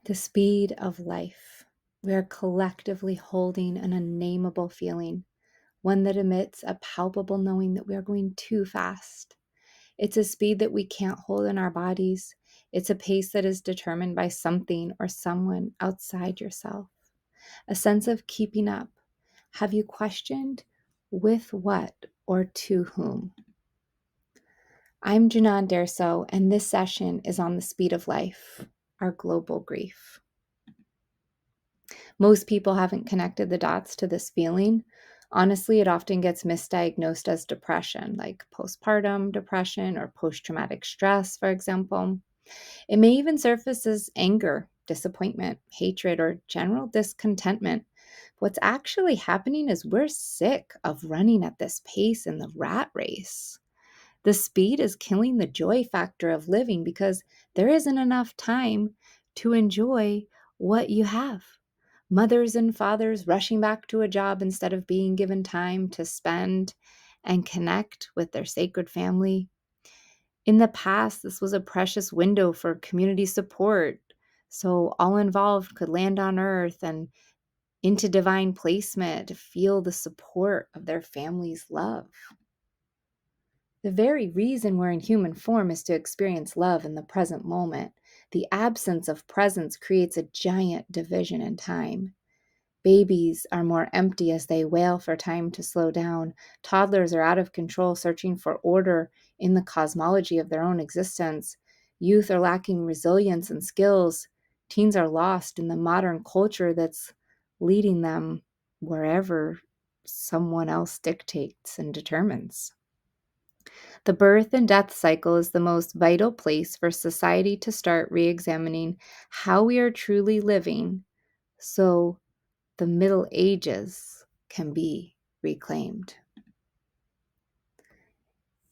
The speed of life. We are collectively holding an unnameable feeling, one that emits a palpable knowing that we are going too fast. It's a speed that we can't hold in our bodies. It's a pace that is determined by something or someone outside yourself. A sense of keeping up. Have you questioned with what or to whom? I'm Janan Derso, and this session is on the speed of life, our global grief. Most people haven't connected the dots to this feeling. Honestly, it often gets misdiagnosed as depression, like postpartum depression or post traumatic stress, for example. It may even surface as anger, disappointment, hatred, or general discontentment. What's actually happening is we're sick of running at this pace in the rat race. The speed is killing the joy factor of living because there isn't enough time to enjoy what you have. Mothers and fathers rushing back to a job instead of being given time to spend and connect with their sacred family. In the past, this was a precious window for community support, so all involved could land on earth and into divine placement to feel the support of their family's love. The very reason we're in human form is to experience love in the present moment. The absence of presence creates a giant division in time. Babies are more empty as they wail for time to slow down. Toddlers are out of control, searching for order in the cosmology of their own existence. Youth are lacking resilience and skills. Teens are lost in the modern culture that's leading them wherever someone else dictates and determines. The birth and death cycle is the most vital place for society to start re examining how we are truly living so the Middle Ages can be reclaimed.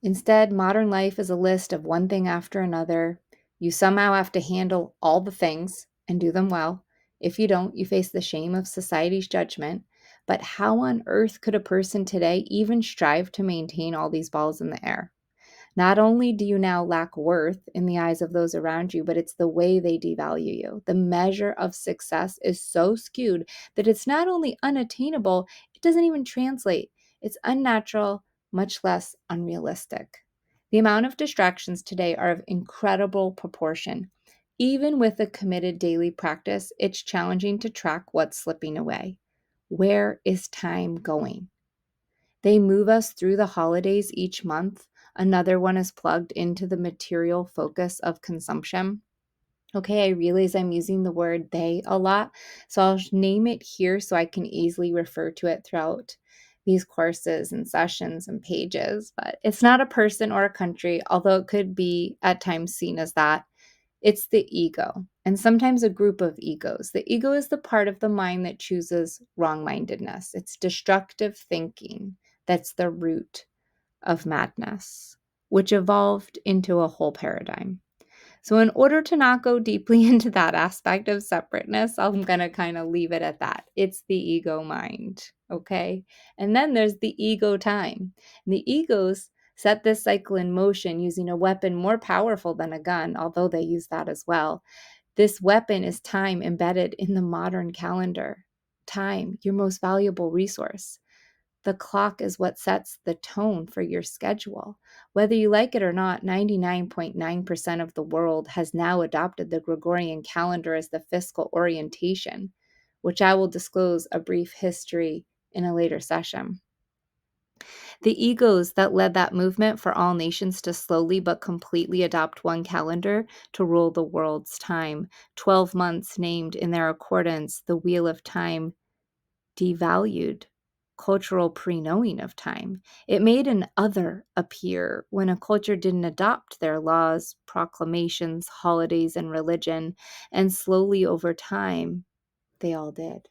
Instead, modern life is a list of one thing after another. You somehow have to handle all the things and do them well. If you don't, you face the shame of society's judgment. But how on earth could a person today even strive to maintain all these balls in the air? Not only do you now lack worth in the eyes of those around you, but it's the way they devalue you. The measure of success is so skewed that it's not only unattainable, it doesn't even translate. It's unnatural, much less unrealistic. The amount of distractions today are of incredible proportion. Even with a committed daily practice, it's challenging to track what's slipping away. Where is time going? They move us through the holidays each month. Another one is plugged into the material focus of consumption. Okay, I realize I'm using the word they a lot, so I'll name it here so I can easily refer to it throughout these courses and sessions and pages. But it's not a person or a country, although it could be at times seen as that. It's the ego, and sometimes a group of egos. The ego is the part of the mind that chooses wrong mindedness. It's destructive thinking that's the root of madness, which evolved into a whole paradigm. So, in order to not go deeply into that aspect of separateness, I'm going to kind of leave it at that. It's the ego mind, okay? And then there's the ego time. And the egos set this cycle in motion using a weapon more powerful than a gun, although they use that as well. This weapon is time embedded in the modern calendar. Time, your most valuable resource. The clock is what sets the tone for your schedule. Whether you like it or not, 99.9% of the world has now adopted the Gregorian calendar as the fiscal orientation, which I will disclose a brief history in a later session. The egos that led that movement for all nations to slowly but completely adopt one calendar to rule the world's time, 12 months named in their accordance, the Wheel of Time devalued cultural pre-knowing of time. It made an other appear when a culture didn't adopt their laws, proclamations, holidays, and religion, and slowly over time, they all did.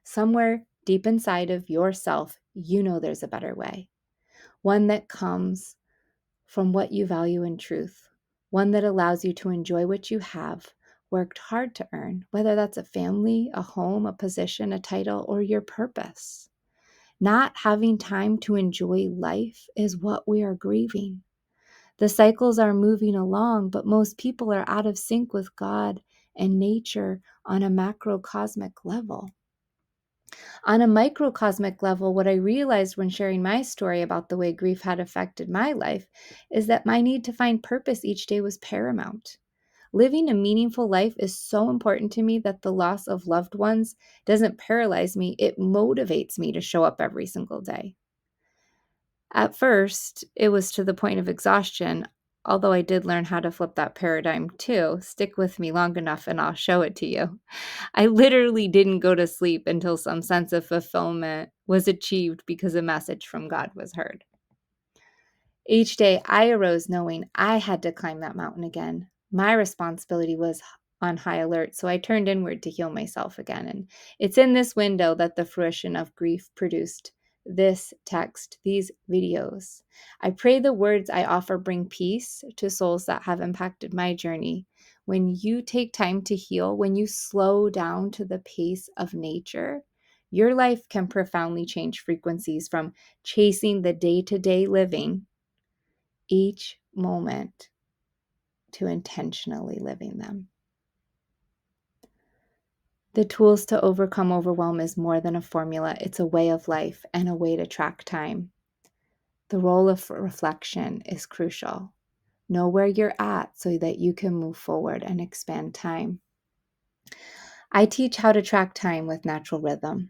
Somewhere deep inside of yourself, you know there's a better way, one that comes from what you value in truth, one that allows you to enjoy what you have worked hard to earn, whether that's a family, a home, a position, a title, or your purpose. Not having time to enjoy life is what we are grieving. The cycles are moving along, but most people are out of sync with God and nature on a macrocosmic level. On a microcosmic level, what I realized when sharing my story about the way grief had affected my life is that my need to find purpose each day was paramount. Living a meaningful life is so important to me that the loss of loved ones doesn't paralyze me, it motivates me to show up every single day. At first, it was to the point of exhaustion, although I did learn how to flip that paradigm too. Stick with me long enough and I'll show it to you. I literally didn't go to sleep until some sense of fulfillment was achieved because a message from God was heard. Each day I arose knowing I had to climb that mountain again. My responsibility was on high alert, so I turned inward to heal myself again. And it's in this window that the fruition of grief produced this text, these videos. I pray the words I offer bring peace to souls that have impacted my journey. When you take time to heal, when you slow down to the pace of nature, your life can profoundly change frequencies from chasing the day-to-day living each moment to intentionally living them. The tools to overcome overwhelm is more than a formula, it's a way of life and a way to track time. The role of reflection is crucial. Know where you're at so that you can move forward and expand time. I teach how to track time with natural rhythm.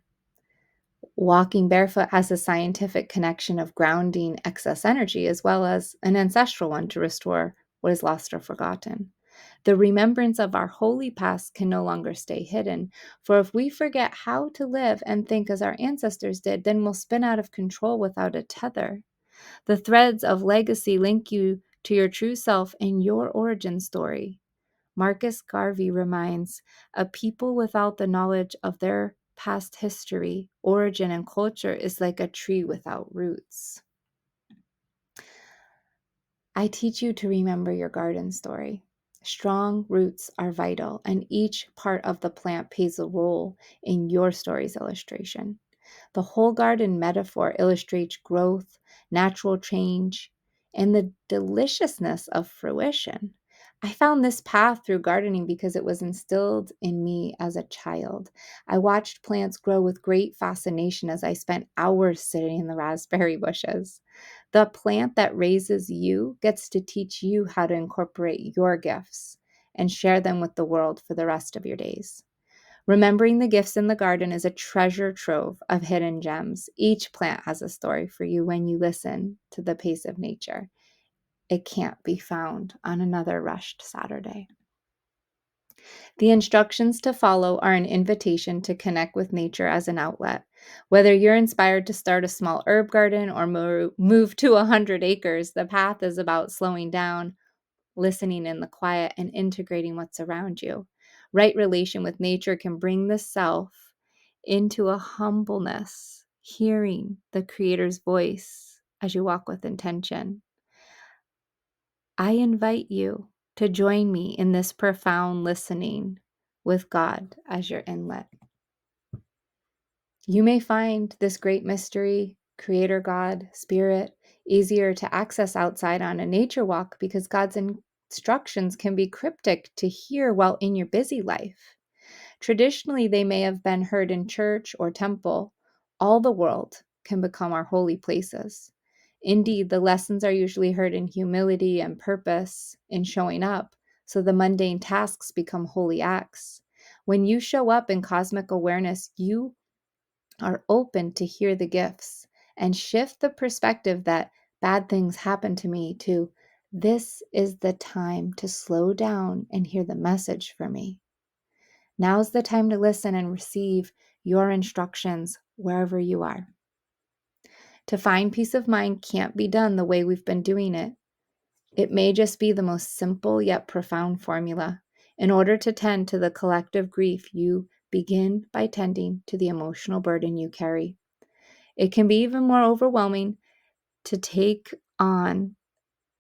Walking barefoot has a scientific connection of grounding excess energy as well as an ancestral one to restore what is lost or forgotten. The remembrance of our holy past can no longer stay hidden, for if we forget how to live and think as our ancestors did, then we'll spin out of control without a tether. The threads of legacy link you to your true self and your origin story. Marcus Garvey reminds, a people without the knowledge of their past history, origin, and culture is like a tree without roots. I teach you to remember your garden story. Strong roots are vital, and each part of the plant plays a role in your story's illustration. The whole garden metaphor illustrates growth, natural change, and the deliciousness of fruition. I found this path through gardening because it was instilled in me as a child. I watched plants grow with great fascination as I spent hours sitting in the raspberry bushes. The plant that raises you gets to teach you how to incorporate your gifts and share them with the world for the rest of your days. Remembering the gifts in the garden is a treasure trove of hidden gems. Each plant has a story for you when you listen to the pace of nature. It can't be found on another rushed Saturday. The instructions to follow are an invitation to connect with nature as an outlet. Whether you're inspired to start a small herb garden or move to 100 acres, the path is about slowing down, listening in the quiet, and integrating what's around you. Right relation with nature can bring the self into a humbleness, hearing the Creator's voice as you walk with intention. I invite you to join me in this profound listening with God as your inlet. You may find this great mystery, Creator God, Spirit, easier to access outside on a nature walk because God's instructions can be cryptic to hear while in your busy life. Traditionally, they may have been heard in church or temple. All the world can become our holy places. Indeed, the lessons are usually heard in humility and purpose, in showing up, so the mundane tasks become holy acts. When you show up in cosmic awareness, you are open to hear the gifts and shift the perspective that bad things happen to me to this is the time to slow down and hear the message for me. Now's the time to listen and receive your instructions wherever you are. To find peace of mind can't be done the way we've been doing it. It may just be the most simple yet profound formula. In order to tend to the collective grief, you begin by tending to the emotional burden you carry. It can be even more overwhelming to take on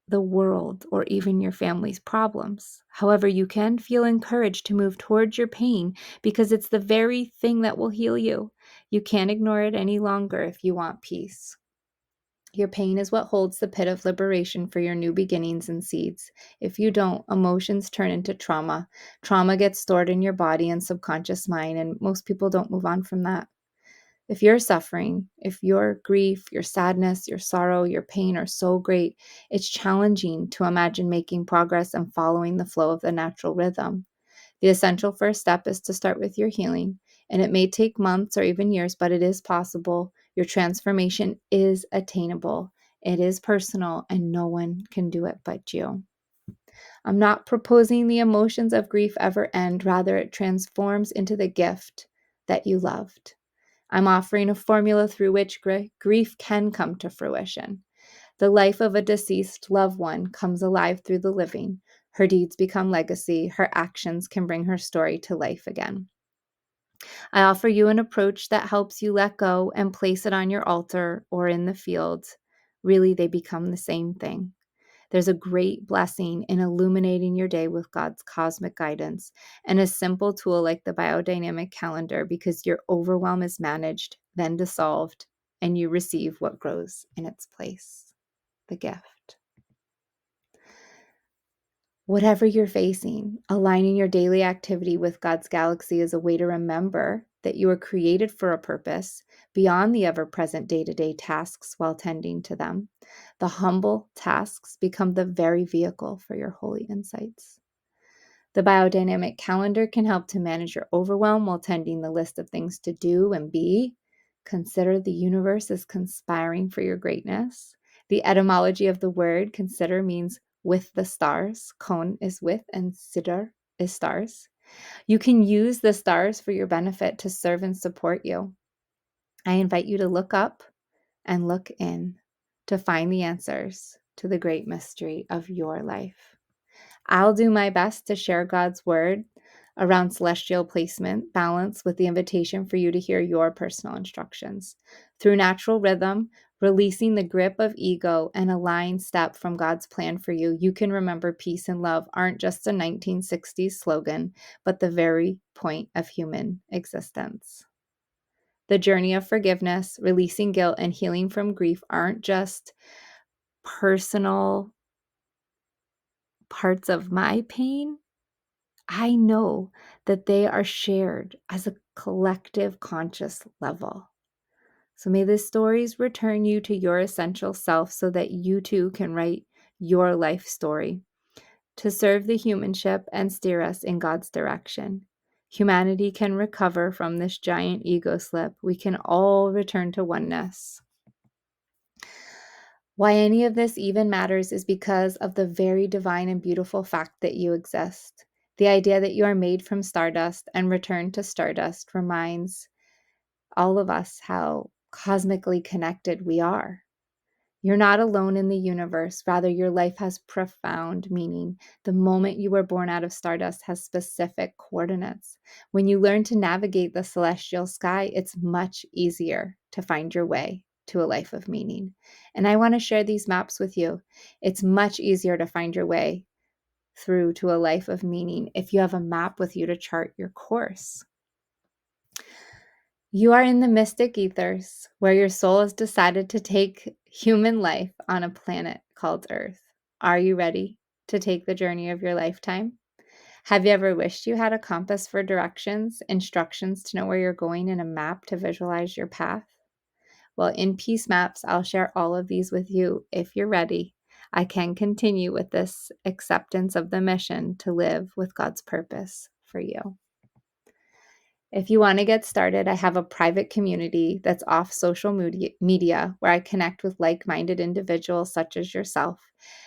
the world or even your family's problems. However, you can feel encouraged to move towards your pain because it's the very thing that will heal you. You can't ignore it any longer if you want peace. Your pain is what holds the pit of liberation for your new beginnings and seeds. If you don't, emotions turn into trauma. Trauma gets stored in your body and subconscious mind, and most people don't move on from that. If you're suffering, if your grief, your sadness, your sorrow, your pain are so great, it's challenging to imagine making progress and following the flow of the natural rhythm. The essential first step is to start with your healing, and it may take months or even years, but it is possible. Your transformation is attainable. It is personal, and no one can do it but you. I'm not proposing the emotions of grief ever end, rather, it transforms into the gift that you loved. I'm offering a formula through which grief can come to fruition. The life of a deceased loved one comes alive through the living. Her deeds become legacy. Her actions can bring her story to life again. I offer you an approach that helps you let go and place it on your altar or in the field. Really, they become the same thing. There's a great blessing in illuminating your day with God's cosmic guidance and a simple tool like the biodynamic calendar, because your overwhelm is managed, then dissolved, and you receive what grows in its place, the gift. Whatever you're facing, aligning your daily activity with God's galaxy is a way to remember that you were created for a purpose beyond the ever-present day-to-day tasks while tending to them. The humble tasks become the very vehicle for your holy insights. The biodynamic calendar can help to manage your overwhelm while tending the list of things to do and be. Consider the universe is conspiring for your greatness. The etymology of the word consider means with the stars. Kon is with and sidr is stars. You can use the stars for your benefit to serve and support you. I invite you to look up and look in to find the answers to the great mystery of your life. I'll do my best to share God's word around celestial placement balance with the invitation for you to hear your personal instructions. Through natural rhythm, releasing the grip of ego and a line step from God's plan for you, you can remember peace and love aren't just a 1960s slogan, but the very point of human existence. The journey of forgiveness, releasing guilt, and healing from grief aren't just personal parts of my pain. I know that they are shared as a collective conscious level. So may these stories return you to your essential self so that you too can write your life story to serve the humanship and steer us in God's direction. Humanity can recover from this giant ego slip. We can all return to oneness. Why any of this even matters is because of the very divine and beautiful fact that you exist. The idea that you are made from stardust and return to stardust reminds all of us how cosmically connected we are. You're not alone in the universe. Rather, your life has profound meaning. The moment you were born out of stardust has specific coordinates. When you learn to navigate the celestial sky, it's much easier to find your way to a life of meaning. And I want to share these maps with you. It's much easier to find your way through to a life of meaning if you have a map with you to chart your course. You are in the mystic ethers, where your soul has decided to take human life on a planet called Earth. Are you ready to take the journey of your lifetime? Have you ever wished you had a compass for directions, instructions to know where you're going, and a map to visualize your path? Well, in Peace Maps, I'll share all of these with you if you're ready. I can continue with this acceptance of the mission to live with God's purpose for you. If you want to get started, I have a private community that's off social media where I connect with like-minded individuals such as yourself.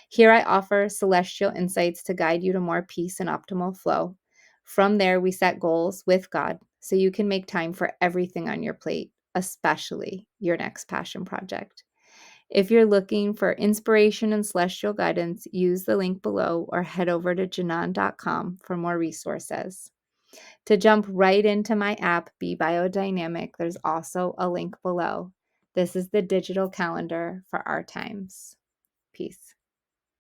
Here I offer celestial insights to guide you to more peace and optimal flow. From there, we set goals with God so you can make time for everything on your plate, especially your next passion project. If you're looking for inspiration and celestial guidance, use the link below or head over to Janan.com for more resources. To jump right into my app, Be Biodynamic, there's also a link below. This is the digital calendar for our times. Peace.